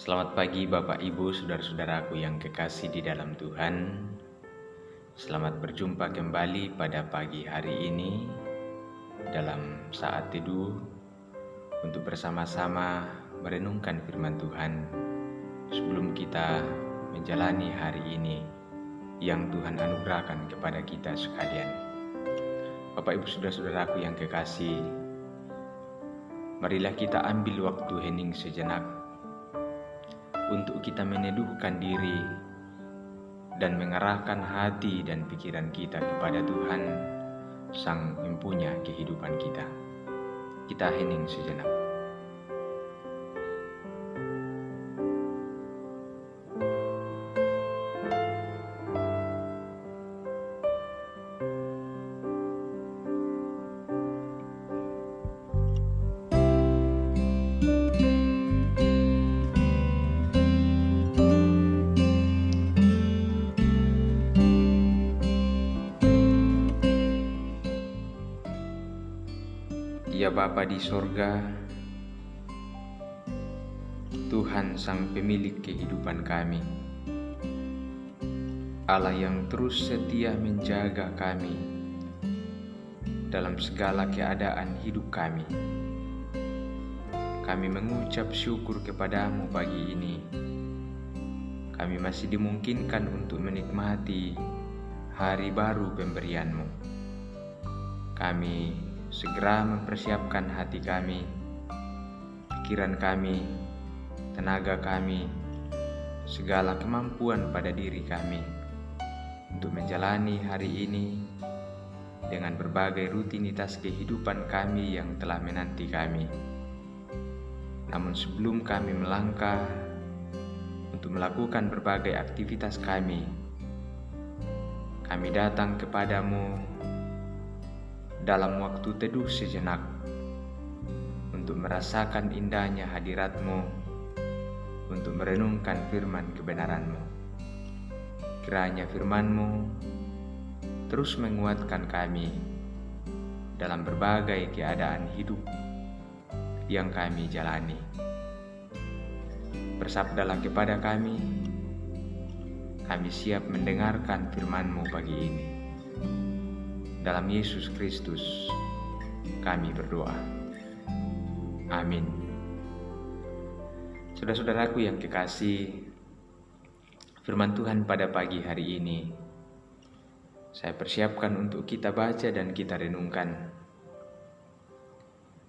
Selamat pagi Bapak Ibu, saudara-saudaraku yang kekasih di dalam Tuhan. Selamat berjumpa kembali pada pagi hari ini dalam saat teduh untuk bersama-sama merenungkan firman Tuhan sebelum kita menjalani hari ini yang Tuhan anugerahkan kepada kita sekalian. Bapak Ibu saudara-saudaraku yang kekasih, marilah kita ambil waktu hening sejenak untuk kita meneduhkan diri dan mengarahkan hati dan pikiran kita kepada Tuhan, Sang Empunya kehidupan kita. Kita hening sejenak. Ya Bapa di sorga, Tuhan Sang Pemilik kehidupan kami, Allah yang terus setia menjaga kami dalam segala keadaan hidup kami. Kami mengucap syukur kepadamu pagi ini. Kami masih dimungkinkan untuk menikmati hari baru pemberianmu. Kami segera mempersiapkan hati kami, pikiran kami, tenaga kami, segala kemampuan pada diri kami untuk menjalani hari ini dengan berbagai rutinitas kehidupan kami yang telah menanti kami. Namun sebelum kami melangkah untuk melakukan berbagai aktivitas kami datang kepadamu dalam waktu teduh sejenak untuk merasakan indahnya hadirat-Mu, untuk merenungkan firman kebenaran-Mu. Kiranya firman-Mu terus menguatkan kami dalam berbagai keadaan hidup yang kami jalani. Bersabdalah kepada kami siap mendengarkan firman-Mu pagi ini. Dalam Yesus Kristus kami berdoa. Amin. Saudara-saudaraku yang kekasih, firman Tuhan pada pagi hari ini saya persiapkan untuk kita baca dan kita renungkan.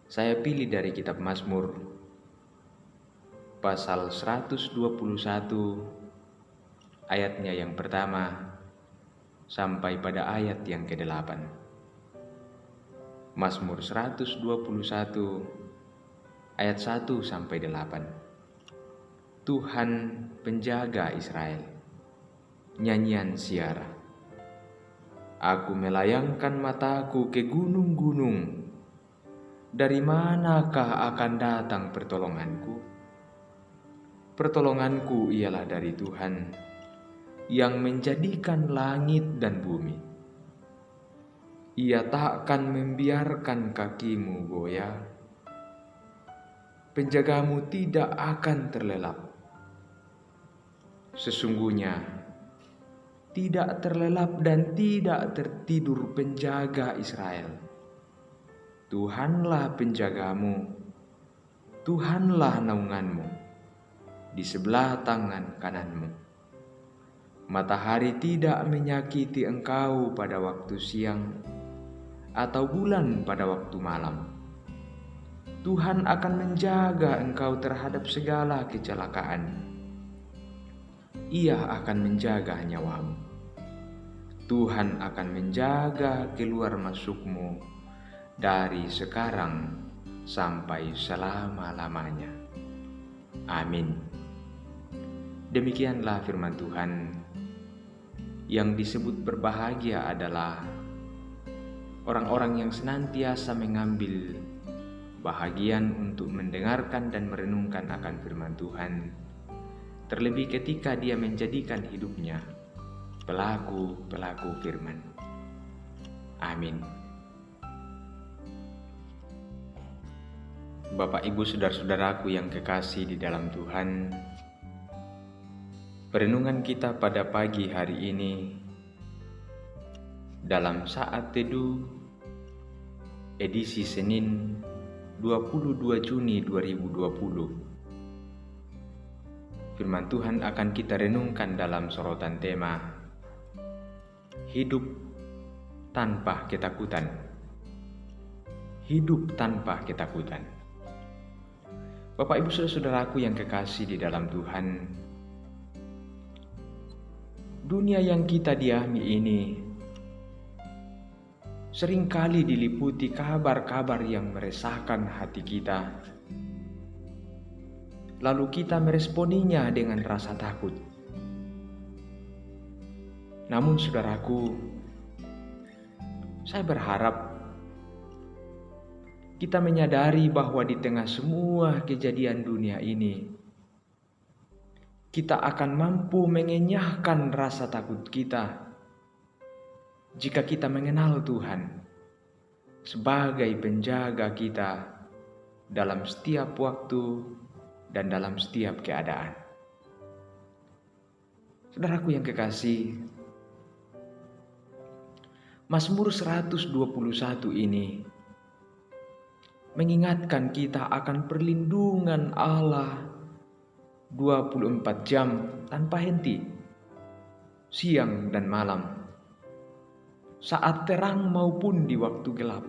Saya pilih dari kitab Mazmur pasal 121 ayatnya yang pertama sampai pada ayat yang ke-8. Mazmur 121 ayat 1 sampai 8. Tuhan penjaga Israel. Nyanyian Siara. Aku melayangkan mataku ke gunung-gunung. Dari manakah akan datang pertolonganku? Pertolonganku ialah dari Tuhan yang menjadikan langit dan bumi. Ia takkan membiarkan kakimu goyah. Penjagamu tidak akan terlelap. Sesungguhnya tidak terlelap dan tidak tertidur penjaga Israel. Tuhanlah penjagamu, Tuhanlah naunganmu di sebelah tangan kananmu. Matahari tidak menyakiti engkau pada waktu siang, atau bulan pada waktu malam. Tuhan akan menjaga engkau terhadap segala kecelakaan. Ia akan menjaga nyawamu. Tuhan akan menjaga keluar masukmu dari sekarang sampai selama-lamanya. Amin. Demikianlah firman Tuhan. Yang disebut berbahagia adalah orang-orang yang senantiasa mengambil bahagian untuk mendengarkan dan merenungkan akan firman Tuhan, terlebih ketika dia menjadikan hidupnya pelaku-pelaku firman. Amin. Bapak Ibu saudara-saudaraku yang kekasih di dalam Tuhan, Perenungan kita pada pagi hari ini dalam Saat Teduh edisi Senin 22 Juni 2020. Firman Tuhan akan kita renungkan dalam sorotan tema Hidup tanpa ketakutan. Hidup tanpa ketakutan. Bapak Ibu Saudara-saudaraku yang kekasih di dalam Tuhan, dunia yang kita diami ini seringkali diliputi kabar-kabar yang meresahkan hati kita. Lalu kita meresponinya dengan rasa takut. Namun saudaraku, saya berharap kita menyadari bahwa di tengah semua kejadian dunia ini, kita akan mampu mengenyahkan rasa takut kita jika kita mengenal Tuhan sebagai penjaga kita dalam setiap waktu dan dalam setiap keadaan. Saudaraku yang kekasih, Mazmur 121 ini mengingatkan kita akan perlindungan Allah 24 jam tanpa henti, siang dan malam, saat terang maupun di waktu gelap.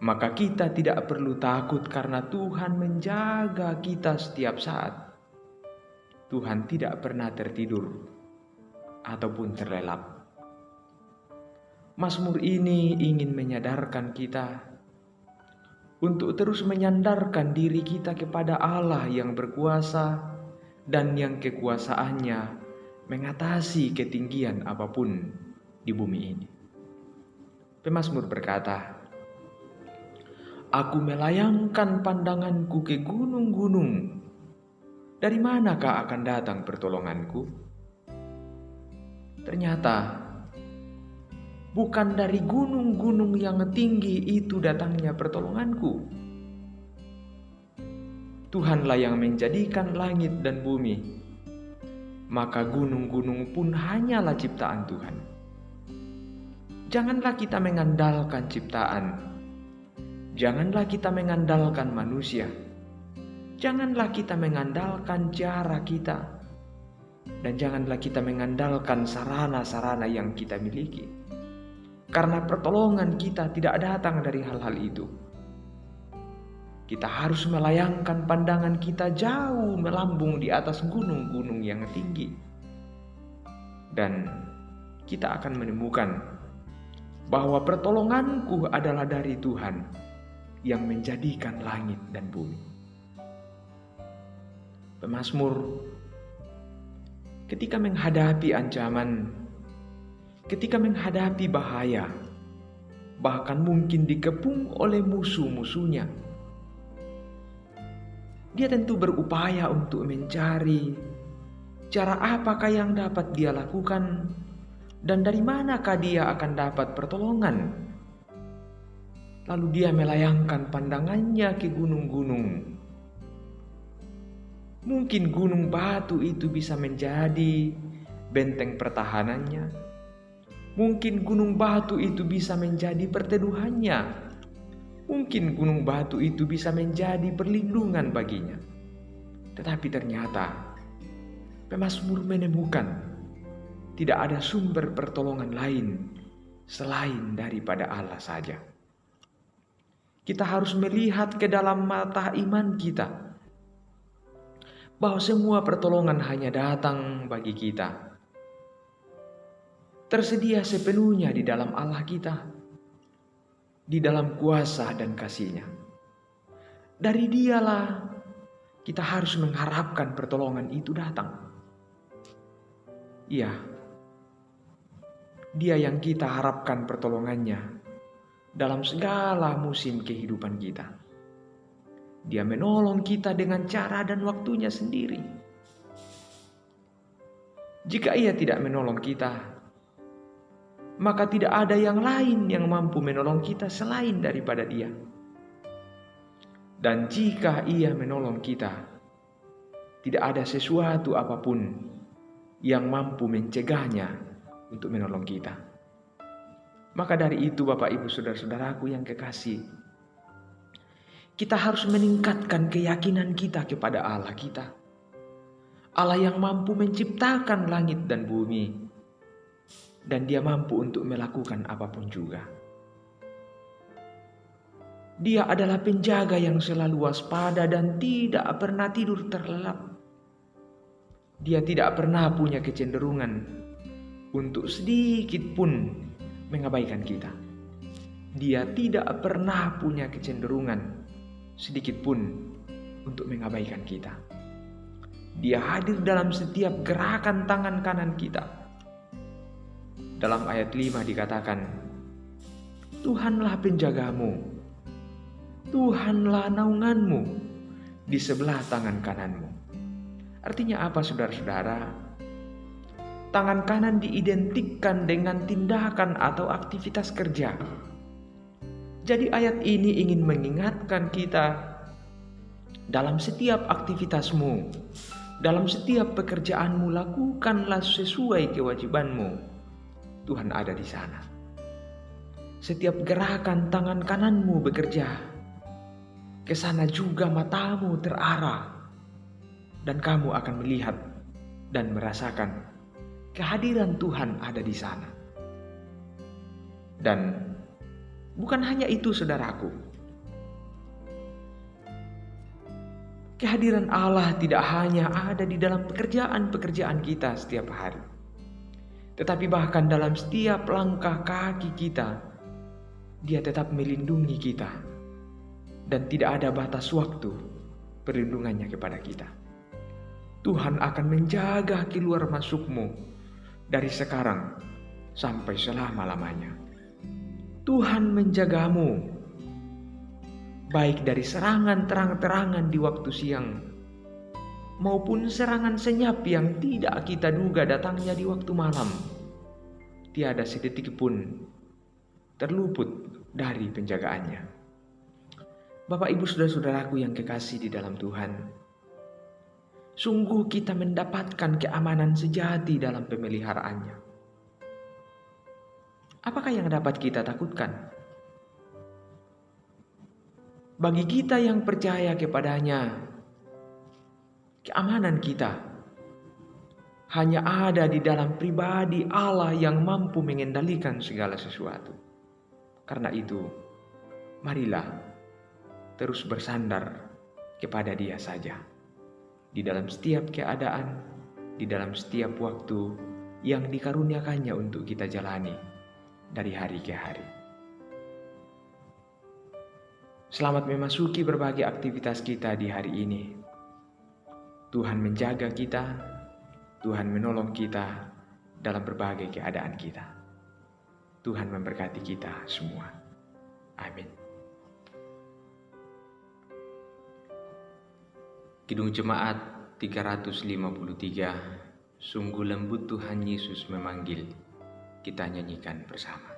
Maka kita tidak perlu takut karena Tuhan menjaga kita setiap saat. Tuhan tidak pernah tertidur ataupun terlelap. Mazmur ini ingin menyadarkan kita untuk terus menyandarkan diri kita kepada Allah yang berkuasa dan yang kekuasaannya mengatasi ketinggian apapun di bumi ini. Pemazmur berkata, "Aku melayangkan pandanganku ke gunung-gunung. Dari manakah akan datang pertolonganku?" Ternyata bukan dari gunung-gunung yang tinggi itu datangnya pertolonganku. Tuhanlah yang menjadikan langit dan bumi, maka gunung-gunung pun hanyalah ciptaan Tuhan. Janganlah kita mengandalkan ciptaan. Janganlah kita mengandalkan manusia. Janganlah kita mengandalkan cara kita. Dan janganlah kita mengandalkan sarana-sarana yang kita miliki. Karena pertolongan kita tidak datang dari hal-hal itu. Kita harus melayangkan pandangan kita jauh melambung di atas gunung-gunung yang tinggi. Dan kita akan menemukan bahwa pertolonganku adalah dari Tuhan yang menjadikan langit dan bumi. Pemazmur ketika menghadapi ancaman, ketika menghadapi bahaya, bahkan mungkin dikepung oleh musuh-musuhnya, dia tentu berupaya untuk mencari cara apakah yang dapat dia lakukan dan dari manakah dia akan dapat pertolongan. Lalu dia melayangkan pandangannya ke gunung-gunung. Mungkin gunung batu itu bisa menjadi benteng pertahanannya. Mungkin gunung batu itu bisa menjadi perteduhannya. Mungkin gunung batu itu bisa menjadi perlindungan baginya. Tetapi ternyata pemazmur menemukan tidak ada sumber pertolongan lain selain daripada Allah saja. Kita harus melihat ke dalam mata iman kita bahwa semua pertolongan hanya datang bagi kita. Tersedia sepenuhnya di dalam Allah kita, di dalam kuasa dan kasih-Nya. Dari Dialah kita harus mengharapkan pertolongan itu datang. Iya, Dia yang kita harapkan pertolongannya dalam segala musim kehidupan kita. Dia menolong kita dengan cara dan waktunya sendiri. Jika Ia tidak menolong kita, maka tidak ada yang lain yang mampu menolong kita selain daripada Dia. Dan jika Ia menolong kita, Tidak ada sesuatu apapun yang mampu mencegahnya untuk menolong kita. Maka dari itu Bapak Ibu Saudara-saudaraku yang kekasih, kita harus meningkatkan keyakinan kita kepada Allah kita. Allah yang mampu menciptakan langit dan bumi, dan Dia mampu untuk melakukan apapun juga. Dia adalah penjaga yang selalu waspada dan tidak pernah tidur terlelap. Dia tidak pernah punya kecenderungan untuk sedikit pun mengabaikan kita. Dia tidak pernah punya kecenderungan sedikit pun untuk mengabaikan kita. Dia hadir dalam setiap gerakan tangan kanan kita. Dalam ayat 5 dikatakan, Tuhanlah penjagamu, Tuhanlah naunganmu di sebelah tangan kananmu. Artinya apa saudara-saudara? Tangan kanan diidentikan dengan tindakan atau aktivitas kerja. Jadi ayat ini ingin mengingatkan kita, dalam setiap aktivitasmu, dalam setiap pekerjaanmu, lakukanlah sesuai kewajibanmu. Tuhan ada di sana. Setiap gerakan tangan kananmu bekerja, ke sana juga matamu terarah, dan kamu akan melihat dan merasakan kehadiran Tuhan ada di sana. Dan bukan hanya itu saudaraku. Kehadiran Allah tidak hanya ada di dalam pekerjaan-pekerjaan kita setiap hari, tetapi bahkan dalam setiap langkah kaki kita, Dia tetap melindungi kita, dan tidak ada batas waktu perlindungannya kepada kita. Tuhan akan menjaga keluar masukmu dari sekarang sampai selama-lamanya. Tuhan menjagamu baik dari serangan terang-terangan di waktu siang maupun serangan senyap yang tidak kita duga datangnya di waktu malam. Tiada sedetik pun terluput dari penjagaannya. Bapak Ibu Saudara-saudaraku yang kekasih di dalam Tuhan, sungguh kita mendapatkan keamanan sejati dalam pemeliharaannya. Apakah yang dapat kita takutkan? Bagi kita yang percaya kepadanya, keamanan kita hanya ada di dalam pribadi Allah yang mampu mengendalikan segala sesuatu. Karena itu, marilah terus bersandar kepada Dia saja. Di dalam setiap keadaan, di dalam setiap waktu yang dikaruniakannya untuk kita jalani dari hari ke hari. Selamat memasuki berbagai aktivitas kita di hari ini. Tuhan menjaga kita, Tuhan menolong kita dalam berbagai keadaan kita. Tuhan memberkati kita semua. Amin. Kidung Jemaat 353, sungguh lembut Tuhan Yesus memanggil. Kita nyanyikan bersama.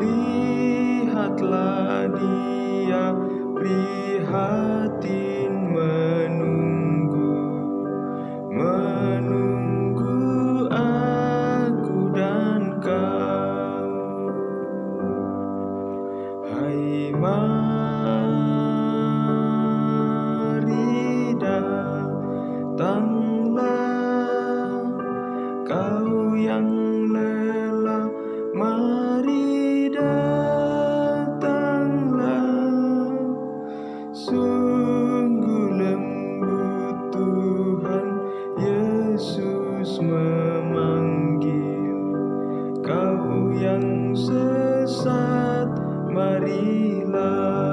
Lihatlah Dia prihatin menunggu aku dan kau. Hai mari datanglah kau yang lelah, mari datanglah. Sungguh lembut Tuhan Yesus memanggil. Kau yang sesat, marilah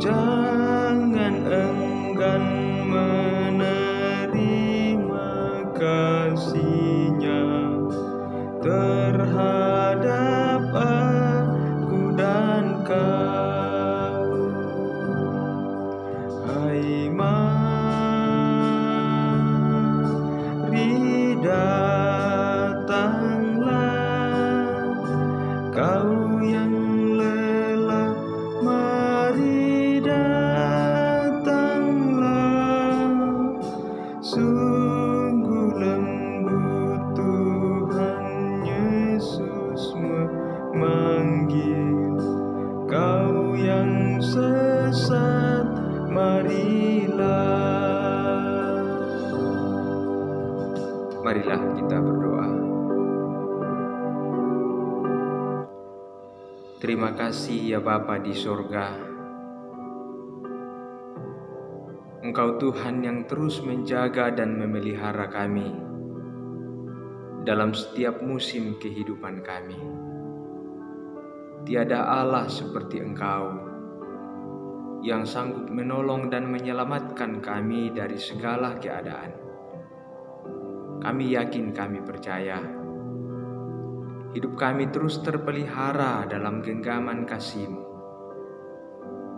Jangan enggan menerima kasih-Nya terhadap aku dan kau. Hai, mari datanglah, kau yang lelah, mari datanglah. Sungguh lembut Tuhan Yesus memanggil, kau yang sesat, marilah. Marilah kita berdoa. Terima kasih ya Bapa di sorga, Engkau Tuhan yang terus menjaga dan memelihara kami dalam setiap musim kehidupan kami. Tiada Allah seperti Engkau yang sanggup menolong dan menyelamatkan kami dari segala keadaan. Kami yakin, kami percaya, hidup kami terus terpelihara dalam genggaman kasih-Mu.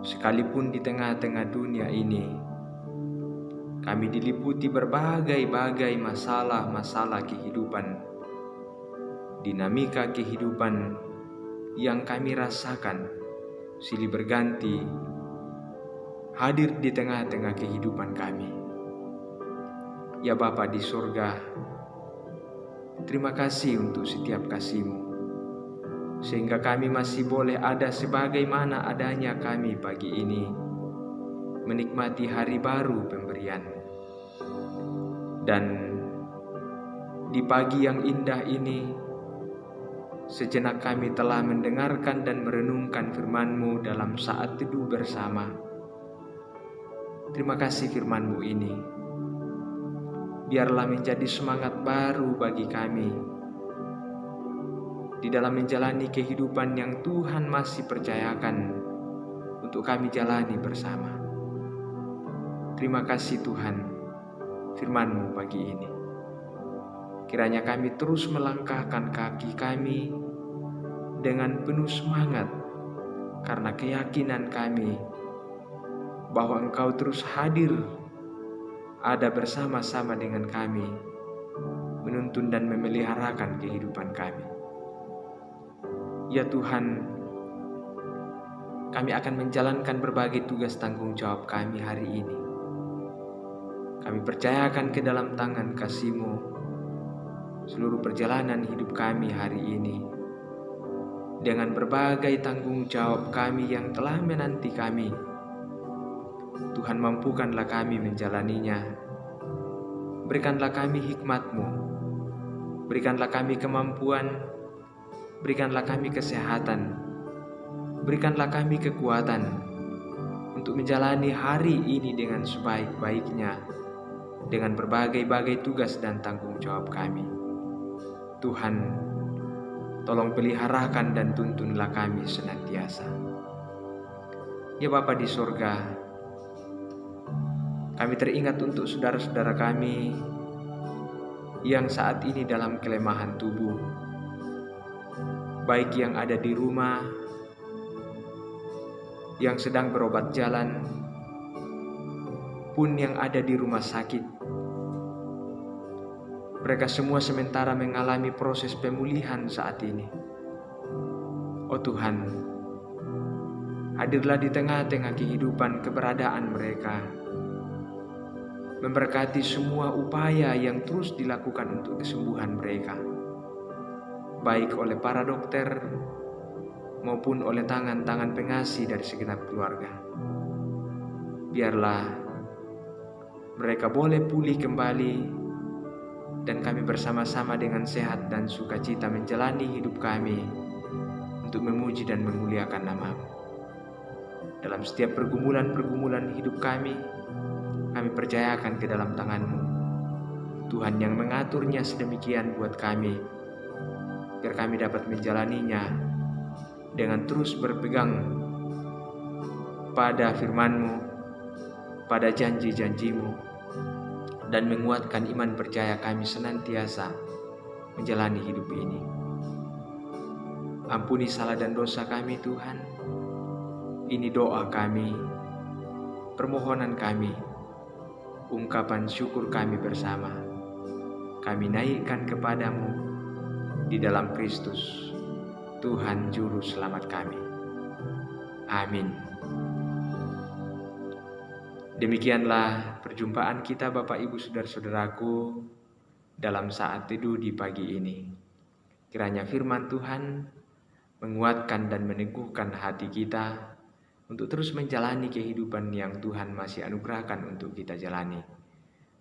Sekalipun di tengah-tengah dunia ini, kami diliputi berbagai-bagai masalah-masalah kehidupan, dinamika kehidupan yang kami rasakan silih berganti hadir di tengah-tengah kehidupan kami. Ya Bapa di surga, terima kasih untuk setiap kasih-Mu, sehingga kami masih boleh ada sebagaimana adanya kami pagi ini, menikmati hari baru pemberian. Dan di pagi yang indah ini, sejenak kami telah mendengarkan dan merenungkan firman-Mu dalam saat teduh bersama. Terima kasih firman-Mu ini, biarlah menjadi semangat baru bagi kami di dalam menjalani kehidupan yang Tuhan masih percayakan untuk kami jalani bersama. Terima kasih Tuhan, firman-Mu pagi ini. Kiranya kami terus melangkahkan kaki kami dengan penuh semangat, karena keyakinan kami bahwa Engkau terus hadir, ada bersama-sama dengan kami, menuntun dan memeliharakan kehidupan kami. Ya Tuhan, kami akan menjalankan berbagai tugas tanggung jawab kami hari ini. Kami percayakan ke dalam tangan kasih-Mu seluruh perjalanan hidup kami hari ini, dengan berbagai tanggung jawab kami yang telah menanti kami. Tuhan, mampukanlah kami menjalaninya. Berikanlah kami hikmat-Mu, berikanlah kami kemampuan, berikanlah kami kesehatan, berikanlah kami kekuatan untuk menjalani hari ini dengan sebaik-baiknya, dengan berbagai-bagai tugas dan tanggung jawab kami. Tuhan, tolong peliharakan dan tuntunlah kami senantiasa. Ya Bapa di sorga, kami teringat untuk saudara-saudara kami yang saat ini dalam kelemahan tubuh, baik yang ada di rumah, yang sedang berobat jalan, pun yang ada di rumah sakit. Mereka semua sementara mengalami proses pemulihan saat ini. Oh Tuhan, hadirlah di tengah-tengah kehidupan keberadaan mereka, memberkati semua upaya yang terus dilakukan untuk kesembuhan mereka, baik oleh para dokter maupun oleh tangan-tangan pengasih dari segenap keluarga. Biarlah mereka boleh pulih kembali, dan kami bersama-sama dengan sehat dan sukacita menjalani hidup kami untuk memuji dan memuliakan nama-Mu. Dalam setiap pergumulan-pergumulan hidup kami percayakan ke dalam tangan-Mu. Tuhan yang mengaturnya sedemikian buat kami, biar kami dapat menjalaninya dengan terus berpegang pada firman-Mu, pada janji-janji-Mu, dan menguatkan iman percaya kami senantiasa menjalani hidup ini. Ampuni salah dan dosa kami Tuhan. Ini doa kami, permohonan kami, ungkapan syukur kami bersama. Kami naikkan kepadamu di dalam Kristus, Tuhan Juru Selamat kami. Amin. Demikianlah perjumpaan kita Bapak Ibu Saudara-saudaraku dalam saat teduh di pagi ini. Kiranya firman Tuhan menguatkan dan meneguhkan hati kita untuk terus menjalani kehidupan yang Tuhan masih anugerahkan untuk kita jalani.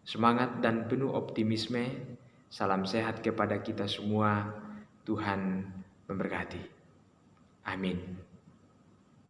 Semangat dan penuh optimisme, salam sehat kepada kita semua. Tuhan memberkati. Amin.